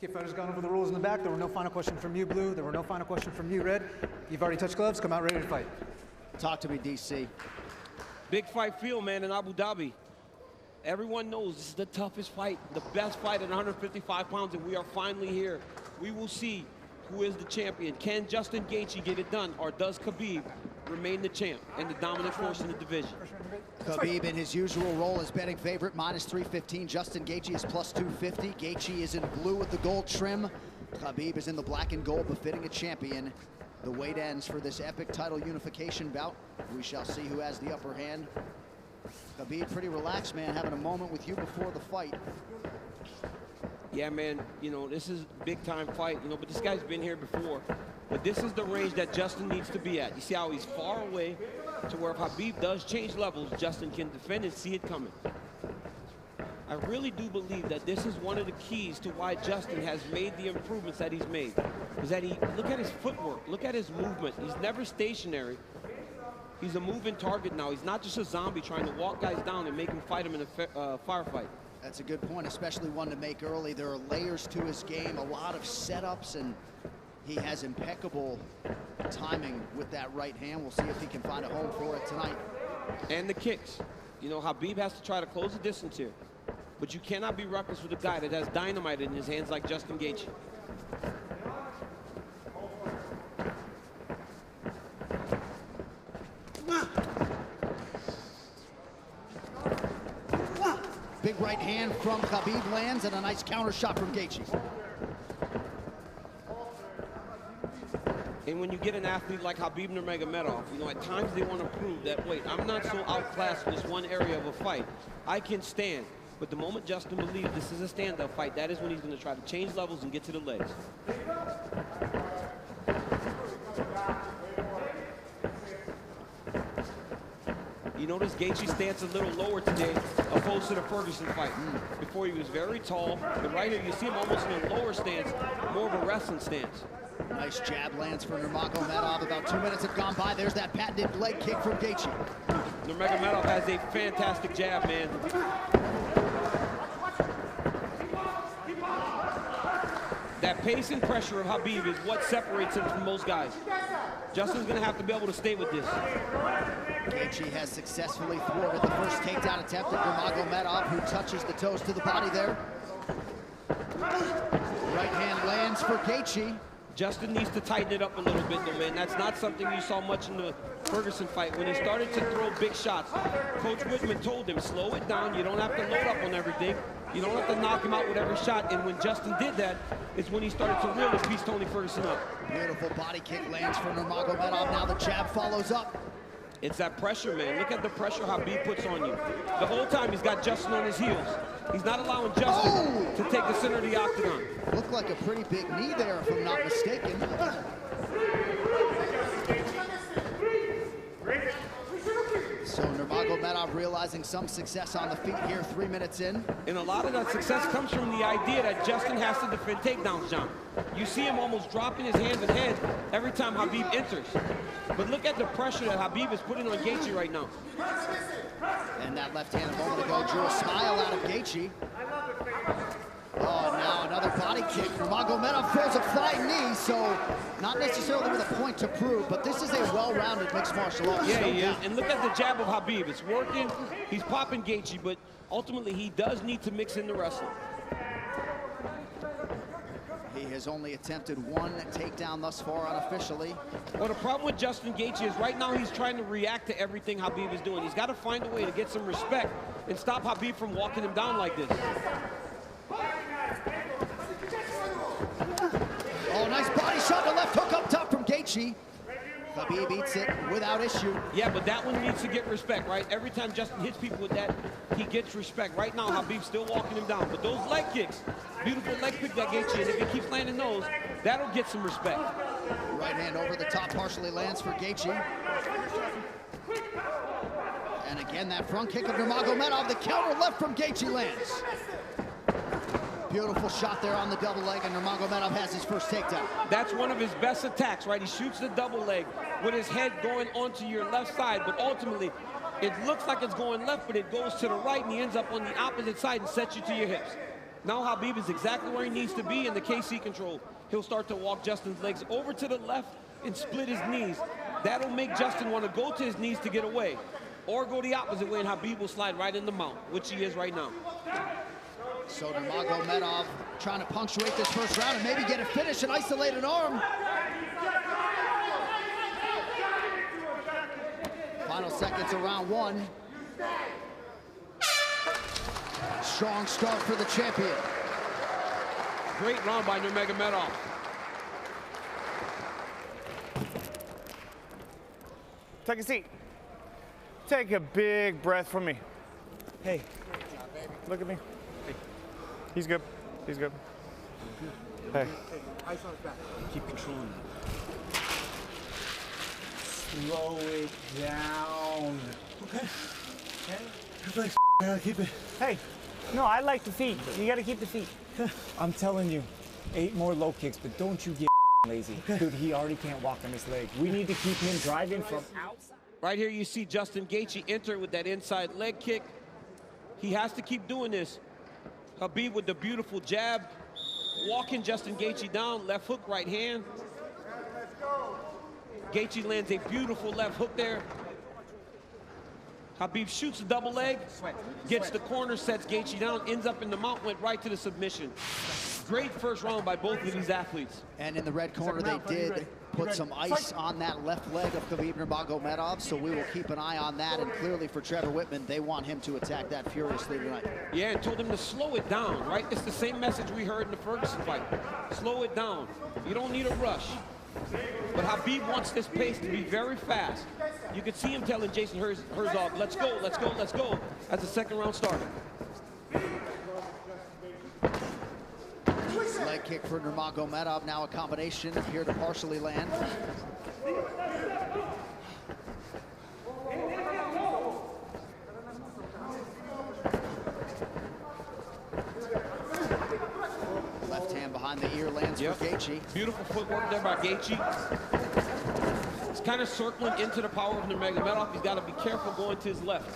Okay, fighters gone over the rules in the back. There were no final questions from you, Blue. There were no final questions from you, Red. You've already touched gloves. Come out ready to fight. Talk to me, DC. Big fight field, man, in Abu Dhabi. Everyone knows this is the toughest fight, the best fight at 155 pounds, and we are finally here. We will see who is the champion. Can Justin Gaethje get it done, or does KHABIB remain the champ and the dominant force in the division? KHABIB in his usual role as betting favorite, -315. Justin Gaethje is +250. Gaethje is in blue with the gold trim. KHABIB is in the black and gold, befitting a champion. The wait ends for this epic title unification bout. We shall see who has the upper hand. KHABIB pretty relaxed, man, having a moment with you before the fight. Yeah, man, you know, this is a big-time fight, you know, but this guy's been here before. But this is the range that Justin needs to be at. You see how he's far away to where if KHABIB does change levels, Justin can defend and see it coming. I really do believe that this is one of the keys to why Justin has made the improvements that he's made. Is that look at his footwork, look at his movement. He's never stationary. He's a moving target now. He's not just a zombie trying to walk guys down and make him fight him in a firefight. That's a good point, especially one to make early. There are layers to his game, a lot of setups, and he has impeccable timing with that right hand. We'll see if he can find a home for it tonight. And the kicks. You know, KHABIB has to try to close the distance here. But you cannot be reckless with a guy that has dynamite in his hands like Justin Gaethje. Big right hand from KHABIB lands, and a nice counter shot from Gaethje. And when you get an athlete like KHABIB NUMAGOMEDOV, you know, at times they want to prove that, wait, I'm not so outclassed in this one area of a fight. I can stand. But the moment Justin believes this is a stand-up fight, that is when he's going to try to change levels and get to the legs. You notice Gaethje stance a little lower today, opposed to the Ferguson fight. Before he was very tall, but right here you see him almost in a lower stance, more of a wrestling stance. Nice jab lands for NUMAGOMEDOV. About 2 minutes have gone by. There's that patented leg kick from Gaethje. NUMAGOMEDOV has a fantastic jab, man. That pace and pressure of KHABIB is what separates him from most guys. Justin's going to have to be able to stay with this. Gaethje has successfully thwarted the first takedown attempt of NUMAGOMEDOV, who touches the toes to the body there. Right hand lands for Gaethje. Justin needs to tighten it up a little bit, though, man. That's not something you saw much in the Ferguson fight. When he started to throw big shots, Coach Whitman told him, slow it down. You don't have to load up on everything. You don't have to knock him out with every shot. And when Justin did that, it's when he started to really piece Tony Ferguson up. Beautiful body kick lands for NUMAGOMEDOV. Now the jab follows up. It's that pressure, man. Look at the pressure KHABIB puts on you. The whole time he's got Justin on his heels. He's not allowing Justin to take the center of the octagon. Looked like a pretty big knee there, if I'm not mistaken. So NUMAGOMEDOV realizing some success on the feet here, 3 minutes in. And a lot of that success comes from the idea that Justin has to defend takedowns, John. You see him almost dropping his hands and head every time KHABIB enters. But look at the pressure that KHABIB is putting on Gaethje right now. And that left hand a moment ago drew a smile out of Gaethje. Oh, now another body kick. NUMAGOMEDOV throws a flying knee, so not necessarily with a point to prove, but this is a well-rounded mixed martial arts. Yeah, he is. And look at the jab of KHABIB. It's working. He's popping Gaethje, but ultimately he does need to mix in the wrestling. He has only attempted one takedown thus far unofficially. Well, the problem with Justin Gaethje is right now he's trying to react to everything KHABIB is doing. He's got to find a way to get some respect and stop KHABIB from walking him down like this. Oh, nice body shot, the left hook up top from Gaethje. KHABIB eats it without issue. Yeah, but that one needs to get respect, right? Every time Justin hits people with that, he gets respect. Right now, KHABIB's still walking him down. But those leg kicks, beautiful leg kick that Gaethje, and if he keeps landing those, that'll get some respect. Right hand over the top partially lands for Gaethje. And again, that front kick of NUMAGOMEDOV, the counter left from Gaethje lands. Beautiful shot there on the double leg, and NUMAGOMEDOV has his first takedown. That's one of his best attacks, right? He shoots the double leg with his head going onto your left side, but ultimately, it looks like it's going left, but it goes to the right, and he ends up on the opposite side and sets you to your hips. Now Khabib is exactly where he needs to be in the KC control. He'll start to walk Justin's legs over to the left and split his knees. That'll make Justin want to go to his knees to get away, or go the opposite way, and Khabib will slide right in the mount, which he is right now. So Nurmagomedov trying to punctuate this first round and maybe get a finish, an isolated arm. Final seconds of round one. Strong start for the champion. Great round by Nurmagomedov. Take a seat. Take a big breath from me. Hey, look at me. He's good. He's good. Hey. Ice on his back. Keep controlling it. Slow it down. Okay. Okay. Relax. Keep it. Hey. No, I like the feet. You gotta keep the feet. I'm telling you, 8 more low kicks, but don't you get lazy. Okay. Dude, he already can't walk on his leg. We need to keep him driving from outside. Right here you see Justin Gaethje enter with that inside leg kick. He has to keep doing this. Khabib with the beautiful jab, walking Justin Gaethje down, left hook, right hand. Gaethje lands a beautiful left hook there. Khabib shoots a double leg, gets the corner, sets Gaethje down, ends up in the mount, went right to the submission. Great first round by both of these athletes. And in the red corner, they did put some ice on that left leg of Khabib Nurmagomedov, so we will keep an eye on that. And clearly for Trevor Whitman, they want him to attack that furiously tonight. Yeah, and told him to slow it down, right? It's the same message we heard in the Ferguson fight. Slow it down. You don't need a rush. But Khabib wants this pace to be very fast. You could see him telling Jason Herzog, let's go, let's go, let's go, as the second round started. Leg kick for Nurmagomedov, now a combination here to partially land. Left hand behind the ear lands for Gaethje. Beautiful footwork there by Gaethje. He's kind of circling into the power of Nurmagomedov. He's got to be careful going to his left.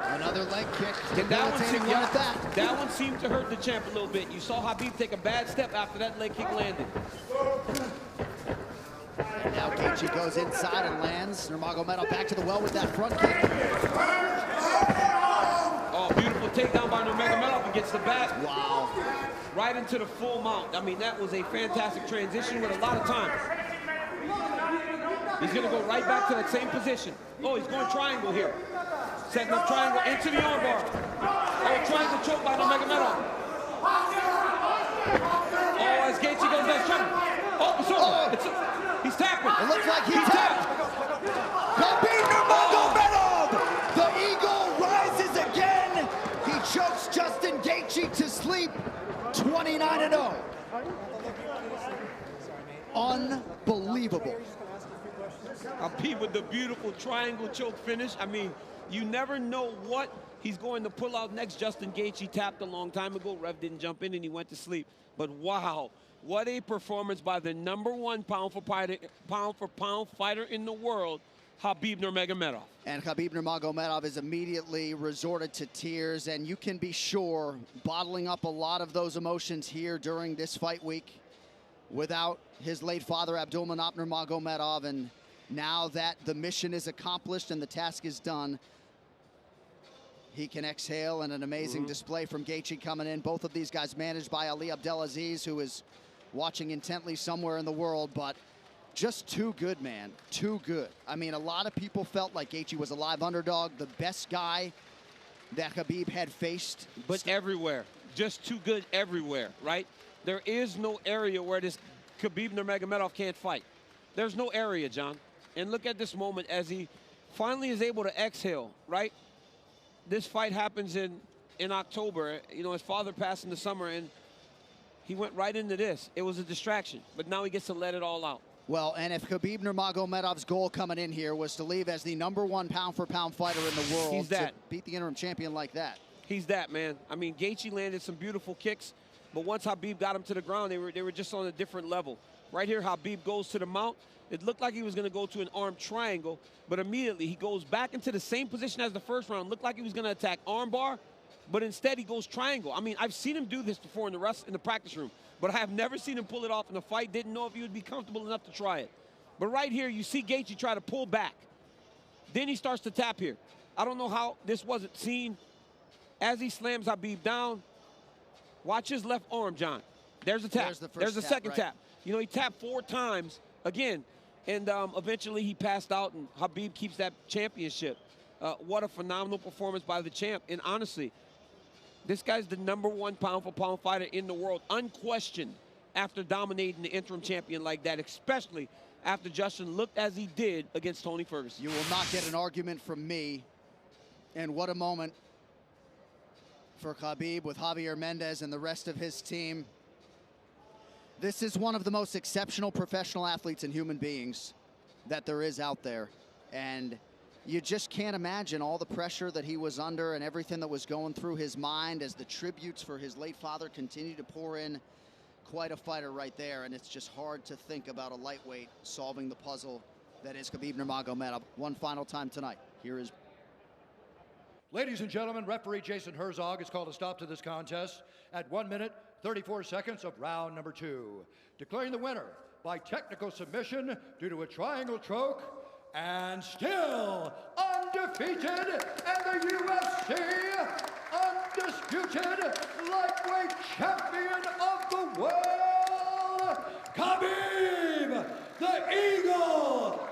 Another leg kick. That one seemed to hurt the champ a little bit. You saw Khabib take a bad step after that leg kick landed. And now Gaethje goes inside and lands. Nurmagomedov back to the well with that front kick. Oh, beautiful takedown by Nurmagomedov against the back. Wow. Right into the full mount. I mean, that was a fantastic transition with a lot of time. He's going to go right back to that same position. Oh, he's going triangle here. Setting up triangle into the armbar. Oh, triangle choke by Nurmagomedov. Oh, as Gaethje goes back, triangle. Oh, it's over. He's tapping. It looks like he tapped. Khabib Nurmagomedov! The eagle rises again. He chokes Justin Gaethje to sleep. 29-0. Unbelievable. Khabib with the beautiful triangle choke finish. I mean, you never know what he's going to pull out next. Justin Gaethje tapped a long time ago. Rev didn't jump in and he went to sleep. But wow, what a performance by the #1 pound-for-pound fighter in the world, Khabib Nurmagomedov. And Khabib Nurmagomedov is immediately resorted to tears, and you can be sure bottling up a lot of those emotions here during this fight week without his late father, Abdulmanap Nurmagomedov. And now that the mission is accomplished and the task is done, he can exhale, and an amazing display from Gaethje coming in. Both of these guys managed by Ali Abdelaziz, who is watching intently somewhere in the world, but just too good, man, too good. I mean, a lot of people felt like Gaethje was a live underdog, the best guy that Khabib had faced. But everywhere, just too good everywhere, right? There is no area where this Khabib Nurmagomedov can't fight. There's no area, John. And look at this moment as he finally is able to exhale, right? This fight happens in October. You know, his father passed in the summer, and he went right into this. It was a distraction, but now he gets to let it all out. Well, and if Khabib Nurmagomedov's goal coming in here was to leave as the #1 pound-for-pound fighter in the world, he's that. To beat the interim champion like that. He's that, man. I mean, Gaethje landed some beautiful kicks, but once Khabib got him to the ground, they were just on a different level. Right here, Khabib goes to the mount. It looked like he was going to go to an arm triangle, but immediately he goes back into the same position as the first round. Looked like he was going to attack arm bar, but instead he goes triangle. I mean, I've seen him do this before in the practice room, but I have never seen him pull it off in a fight. Didn't know if he would be comfortable enough to try it. But right here, you see Gaethje try to pull back. Then he starts to tap here. I don't know how this wasn't seen. As he slams Khabib down, watch his left arm, John. There's a tap. There's the second tap. You know, he tapped 4 times again, and eventually he passed out, and Khabib keeps that championship. What a phenomenal performance by the champ. And honestly, this guy's the #1 pound-for-pound fighter in the world, unquestioned, after dominating the interim champion like that, especially after Justin looked as he did against Tony Ferguson. You will not get an argument from me. And what a moment for Khabib with Javier Mendez and the rest of his team. This is one of the most exceptional professional athletes and human beings that there is out there. And you just can't imagine all the pressure that he was under and everything that was going through his mind as the tributes for his late father continue to pour in. Quite a fighter right there, and it's just hard to think about a lightweight solving the puzzle that is Khabib Nurmagomedov. One final time tonight. Here is... Ladies and gentlemen, referee Jason Herzog has called a stop to this contest at 1 minute, 34 seconds of round number 2. Declaring the winner by technical submission due to a triangle choke, and still undefeated, and the UFC undisputed lightweight champion of the world, Khabib, the Eagle